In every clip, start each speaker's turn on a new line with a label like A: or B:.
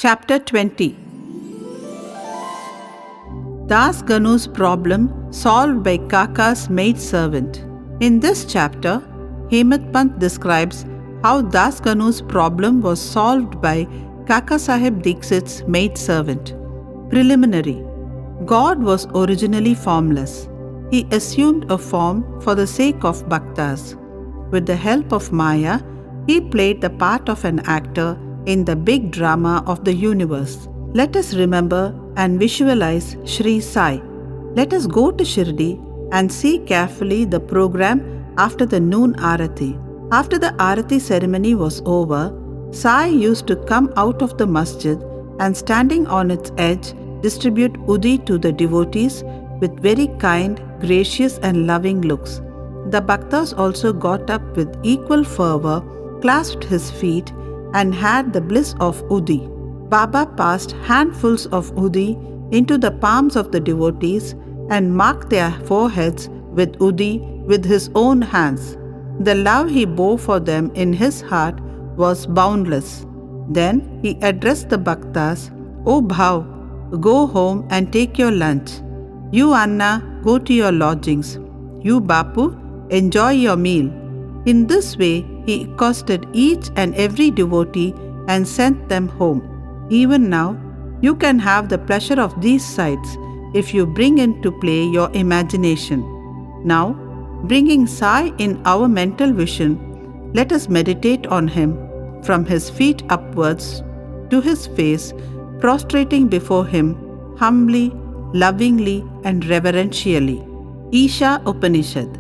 A: Chapter 20. Das Ganu's problem solved by Kaka's maid-servant. In this chapter, Hemant Pant describes how Das Ganu's problem was solved by Kaka Sahib Dixit's maid-servant. Preliminary. God was originally formless. He assumed a form for the sake of bhaktas. With the help of Maya, he played the part of an actor in the big drama of the universe. Let us remember and visualize Sri Sai. Let us go to Shirdi and see carefully the program after the noon Arati. After the Arati ceremony was over, Sai used to come out of the masjid and standing on its edge distribute Udi to the devotees with very kind, gracious and loving looks. The bhaktas also got up with equal fervor, clasped his feet and had the bliss of Udi. Baba passed handfuls of Udi into the palms of the devotees and marked their foreheads with Udi with his own hands. The love he bore for them in his heart was boundless. Then he addressed the bhaktas, "O Bhav, go home and take your lunch. You Anna, go to your lodgings. You Bapu, enjoy your meal." In this way, he accosted each and every devotee and sent them home. Even now, you can have the pleasure of these sights if you bring into play your imagination. Now, bringing Sai in our mental vision, let us meditate on him from his feet upwards to his face, prostrating before him humbly, lovingly and reverentially. Isha Upanishad.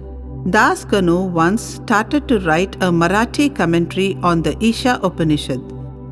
A: Das Ganu once started to write a Marathi commentary on the Isha Upanishad.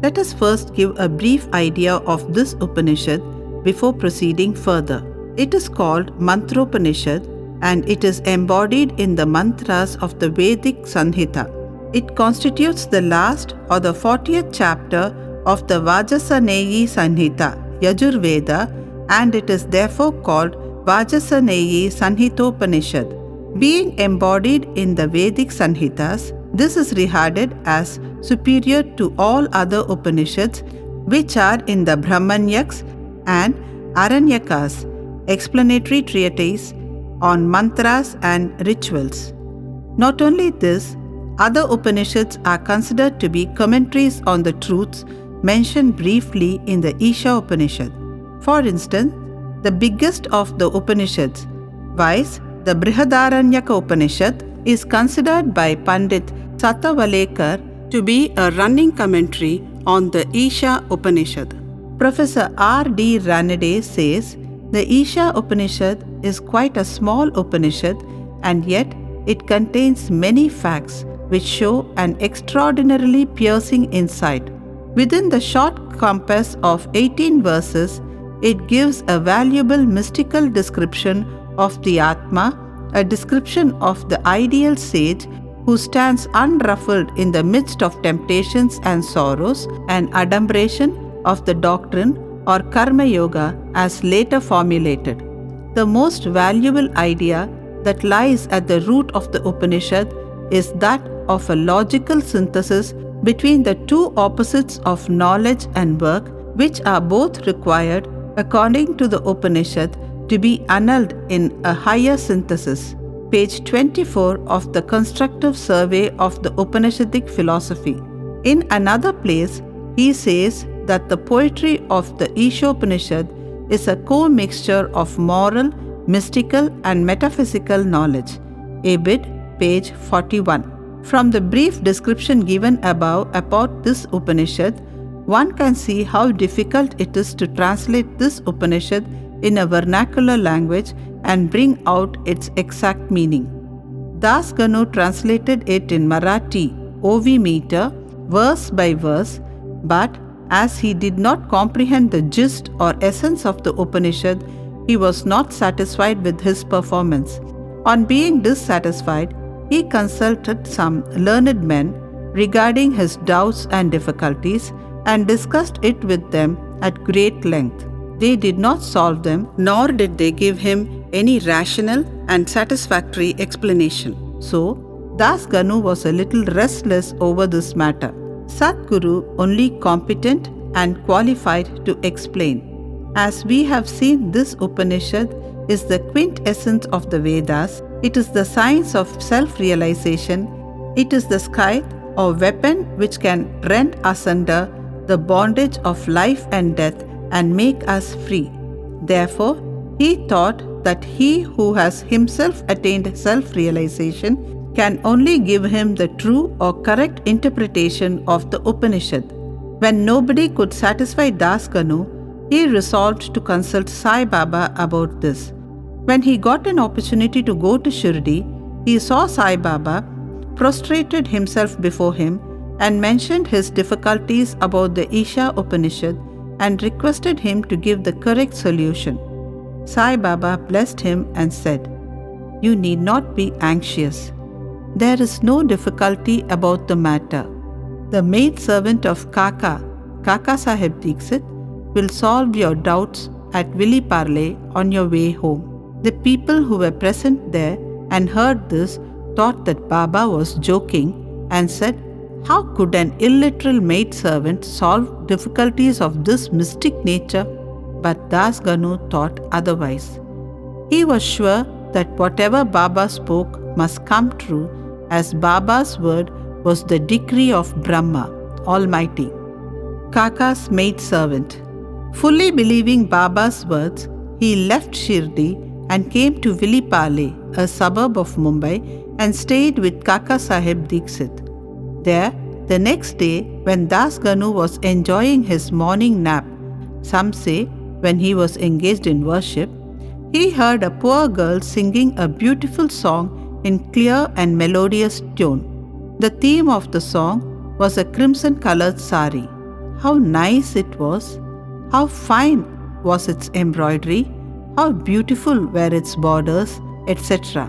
A: Let us first give a brief idea of this Upanishad before proceeding further. It is called Mantropanishad and it is embodied in the mantras of the Vedic Sanhita. It constitutes the last or the 40th chapter of the Vajasaneyi Sanhita, Yajurveda, and it is therefore called Vajasaneyi Sanhitopanishad. Being embodied in the Vedic Sanhitas, this is regarded as superior to all other Upanishads which are in the Brahmanyaks and Aranyakas, explanatory treatises on mantras and rituals. Not only this, other Upanishads are considered to be commentaries on the truths mentioned briefly in the Isha Upanishad. For instance, the biggest of the Upanishads, viz. The Brihadaranyaka Upanishad, is considered by Pandit Satavalekar to be a running commentary on the Isha Upanishad. Professor R.D. Ranade says the Isha Upanishad is quite a small Upanishad and yet it contains many facts which show an extraordinarily piercing insight. Within the short compass of 18 verses, it gives a valuable mystical description of the Atma, a description of the ideal sage who stands unruffled in the midst of temptations and sorrows, and adumbration of the doctrine or Karma Yoga as later formulated. The most valuable idea that lies at the root of the Upanishad is that of a logical synthesis between the two opposites of knowledge and work, which are both required according to the Upanishad to be annulled in a higher synthesis. Page 24 of the Constructive Survey of the Upanishadic Philosophy. In another place, he says that the poetry of the Ishopanishad is a co-mixture of moral, mystical and metaphysical knowledge. Abid, page 41. From the brief description given above about this Upanishad, one can see how difficult it is to translate this Upanishad in a vernacular language and bring out its exact meaning. Das Ganu translated it in Marathi, OV meter, verse by verse, but as he did not comprehend the gist or essence of the Upanishad, he was not satisfied with his performance. On being dissatisfied, he consulted some learned men regarding his doubts and difficulties and discussed it with them at great length. They did not solve them, nor did they give him any rational and satisfactory explanation. So, Das Ganu was a little restless over this matter. Sadguru, only competent and qualified to explain. As we have seen, this Upanishad is the quintessence of the Vedas. It is the science of self-realization. It is the scythe or weapon which can rend asunder the bondage of life and death and make us free. Therefore, he taught that he who has himself attained self-realization can only give him the true or correct interpretation of the Upanishad. When nobody could satisfy Das Ganu, he resolved to consult Sai Baba about this. When he got an opportunity to go to Shirdi, he saw Sai Baba, prostrated himself before him, and mentioned his difficulties about the Isha Upanishad and requested him to give the correct solution. Sai Baba blessed him and said, "You need not be anxious. There is no difficulty about the matter. The maidservant of Kaka Sahib Dixit, will solve your doubts at Viliparle on your way home." The people who were present there and heard this thought that Baba was joking and said, "How could an illiteral maidservant solve difficulties of this mystic nature?" But Das Ganu thought otherwise. He was sure that whatever Baba spoke must come true, as Baba's word was the decree of Brahma, Almighty. Kaka's maidservant. Fully believing Baba's words, he left Shirdi and came to Vilipale, a suburb of Mumbai, and stayed with Kaka Sahib Dixit. There, the next day, when Das Ganu was enjoying his morning nap, some say when he was engaged in worship, he heard a poor girl singing a beautiful song in clear and melodious tune. The theme of the song was a crimson-colored sari. How nice it was! How fine was its embroidery! How beautiful were its borders, etc.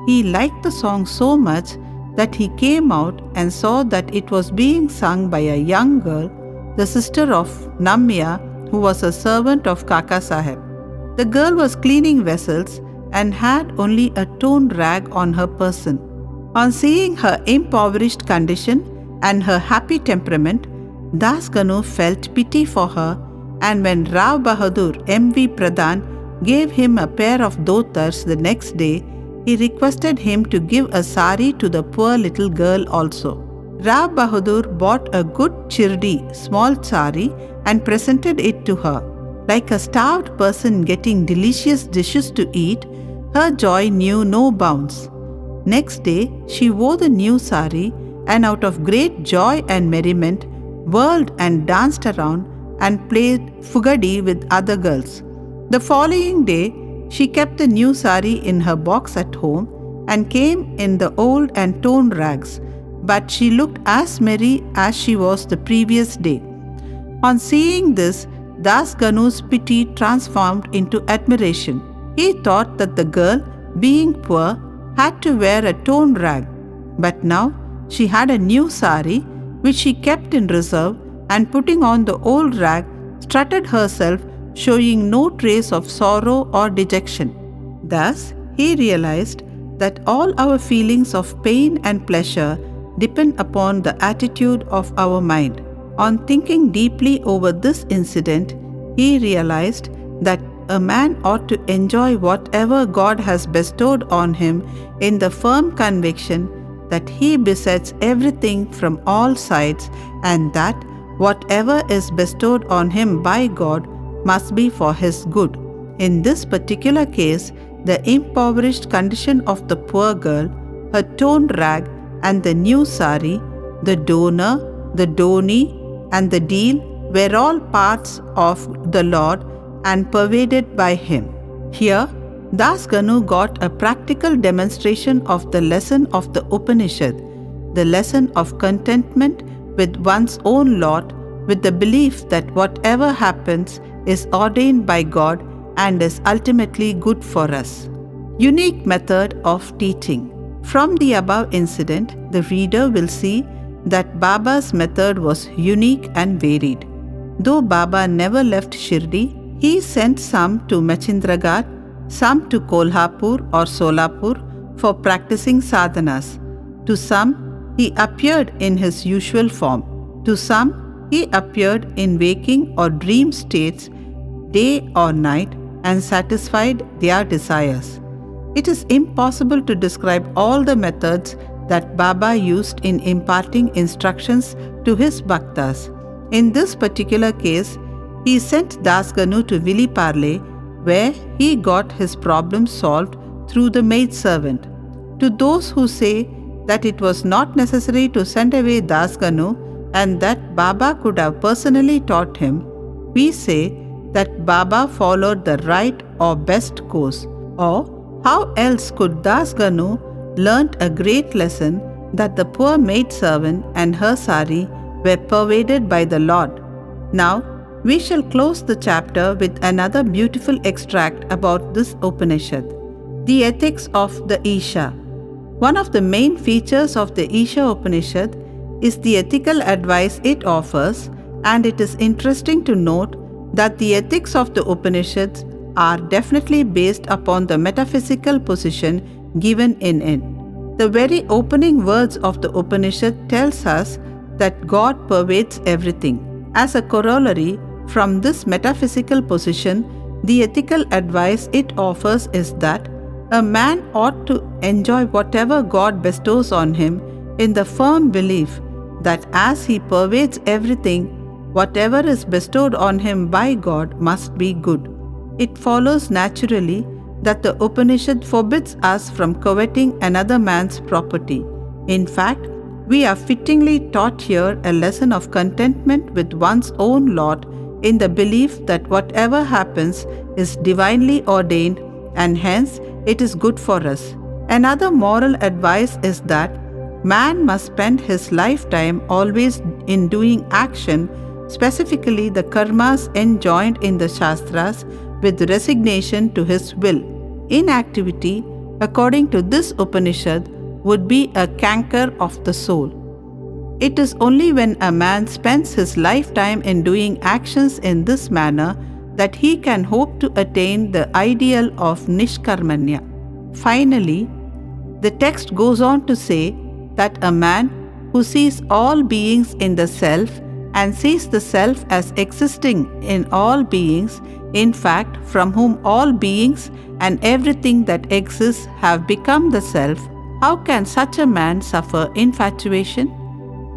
A: He liked the song so much that he came out and saw that it was being sung by a young girl, the sister of Namya, who was a servant of Kaka Sahib. The girl was cleaning vessels and had only a torn rag on her person. On seeing her impoverished condition and her happy temperament, Das Ganu felt pity for her, and when Rao Bahadur M.V. Pradhan gave him a pair of dhotars the next day, he requested him to give a sari to the poor little girl also. Rao Bahadur bought a good chirdi, small sari, and presented it to her. Like a starved person getting delicious dishes to eat, her joy knew no bounds. Next day, she wore the new sari and out of great joy and merriment, whirled and danced around and played fugadi with other girls. The following day, she kept the new sari in her box at home and came in the old and torn rags, but she looked as merry as she was the previous day. On seeing this, Das Ganu's pity transformed into admiration. He thought that the girl, being poor, had to wear a torn rag, but now she had a new sari which she kept in reserve, and putting on the old rag, strutted herself, showing no trace of sorrow or dejection. Thus, he realized that all our feelings of pain and pleasure depend upon the attitude of our mind. On thinking deeply over this incident, he realized that a man ought to enjoy whatever God has bestowed on him in the firm conviction that he besets everything from all sides, and that whatever is bestowed on him by God must be for his good. In this particular case, the impoverished condition of the poor girl, her torn rag and the new sari, the donor, the donee and the deal were all parts of the Lord and pervaded by him. Here, Das Ganu got a practical demonstration of the lesson of the Upanishad, the lesson of contentment with one's own lot, with the belief that whatever happens is ordained by God and is ultimately good for us. Unique method of teaching. From the above incident, the reader will see that Baba's method was unique and varied. Though Baba never left Shirdi, he sent some to Machindragarh, some to Kolhapur or Solapur for practicing sadhanas. To some, he appeared in his usual form. To some, he appeared in waking or dream states, day or night, and satisfied their desires. It is impossible to describe all the methods that Baba used in imparting instructions to his bhaktas. In this particular case, he sent Das Ganu to Viliparle, where he got his problem solved through the maidservant. To those who say that it was not necessary to send away Das Ganu and that Baba could have personally taught him, we say that Baba followed the right or best course. Or how else could Das Ganu learnt a great lesson that the poor maidservant and her sari were pervaded by the Lord? Now, we shall close the chapter with another beautiful extract about this Upanishad, the ethics of the Isha. One of the main features of the Isha Upanishad is the ethical advice it offers, and it is interesting to note that the ethics of the Upanishads are definitely based upon the metaphysical position given in it. The very opening words of the Upanishad tells us that God pervades everything. As a corollary from this metaphysical position, the ethical advice it offers is that a man ought to enjoy whatever God bestows on him in the firm belief that as he pervades everything, whatever is bestowed on him by God must be good. It follows naturally that the Upanishad forbids us from coveting another man's property. In fact, we are fittingly taught here a lesson of contentment with one's own lot in the belief that whatever happens is divinely ordained and hence it is good for us. Another moral advice is that man must spend his lifetime always in doing action, specifically the karmas enjoined in the Shastras, with resignation to his will. Inactivity, according to this Upanishad, would be a canker of the soul. It is only when a man spends his lifetime in doing actions in this manner that he can hope to attain the ideal of Nishkarmanya. Finally, the text goes on to say that a man who sees all beings in the self and sees the self as existing in all beings, in fact, from whom all beings and everything that exists have become the self, how can such a man suffer infatuation?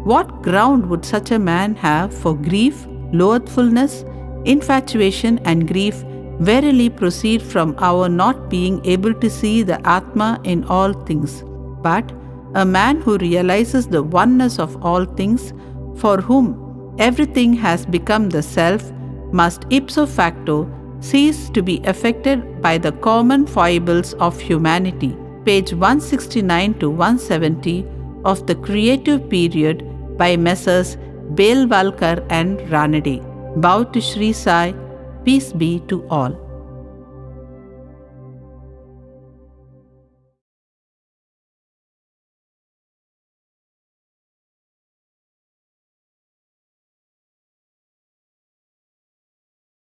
A: What ground would such a man have for grief, loathfulness? Infatuation and grief verily proceed from our not being able to see the Atma in all things. But a man who realizes the oneness of all things, for whom everything has become the self, must ipso facto cease to be affected by the common foibles of humanity. Page 169 to 170 of the Creative Period by Messrs. Belwalkar and Ranade. Bow to Sri Sai, peace be to all.